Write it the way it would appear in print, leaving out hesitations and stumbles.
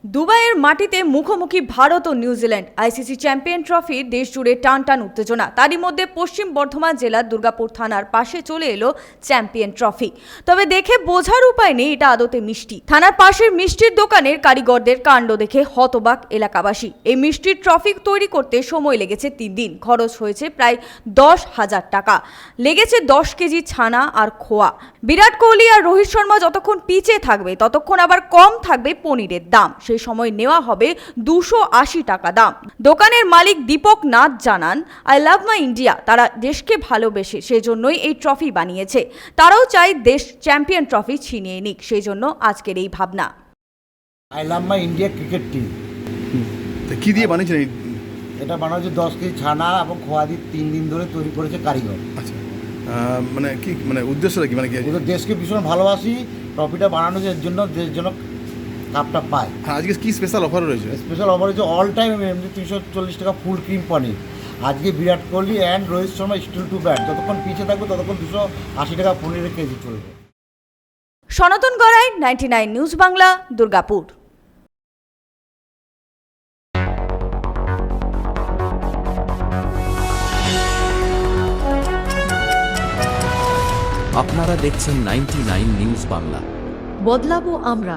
দুবাইয়ের মাটিতে মুখোমুখি ভারত ও নিউজিল্যান্ড। আইসিসি চ্যাম্পিয়ন ট্রফির দেশ জুড়ে টান টান উত্তেজনা। তারই মধ্যে পশ্চিম বর্ধমান জেলার দুর্গাপুর থানার পাশে চলে এলো চ্যাম্পিয়ন ট্রফি। তবে দেখে বোঝার উপায় নেই এটা আদতে মিষ্টি। থানার পাশের মিষ্টির দোকানের কারিগরদের কাণ্ড দেখে হতবাক এলাকাবাসী। এই মিষ্টির ট্রফি তৈরি করতে সময় লেগেছে 3 দিন, খরচ হয়েছে প্রায় 10,000 টাকা। লেগেছে 10 কেজি ছানা আর খোয়া। বিরাট কোহলি আর রোহিত শর্মা যতক্ষণ পিচে থাকবে ততক্ষণ আবার কম থাকবে পনিরের দাম। সেই সময় নেওয়া হবে 280 টাকা দাম। দোকানের মালিক দীপক নাথ জানান, আই লাভ মাই ইন্ডিয়া, তারা দেশকে ভালোবেসে সেজন্যই এই ট্রফি বানিয়েছে। তারাও চায় দেশ চ্যাম্পিয়ন ট্রফি ছিনিয়ে নিক, সেই জন্য আজকের এই ভাবনা। I love my India cricket team. কি দিয়ে বানিয়েছেন? এটা বানাচ্ছে 10 কেজি ছানা এবং খোয়া দিয়ে 3 দিন ধরে তৈরি করেছে কারিগর। আচ্ছা, মানে কি মানে উদ্দেশ্যটা কি? মানে কি এগুলো দেশকে ভীষণ ভালোবাসি, ট্রফিটা বানানোর জন্য দেশ যেন কাপটা পায়। হ্যাঁ, আজকে কি স্পেশাল অফার রয়েছে? স্পেশাল অফার হচ্ছে অল টাইম এমনি 340 টাকা ফুল ক্রিম পনির। আজকে Virat Kohli and Rohit Sharma still to bat, যতক্ষণ পিছিয়ে থাকবে ততক্ষণ 280 টাকা পনিরের কেজি চলবে। সনাতন গড়াই, 99 নিউজ বাংলা, দুর্গাপুর। আপনারা দেখছেন 99 নিউজ বাংলা। বদলাবো আমরা।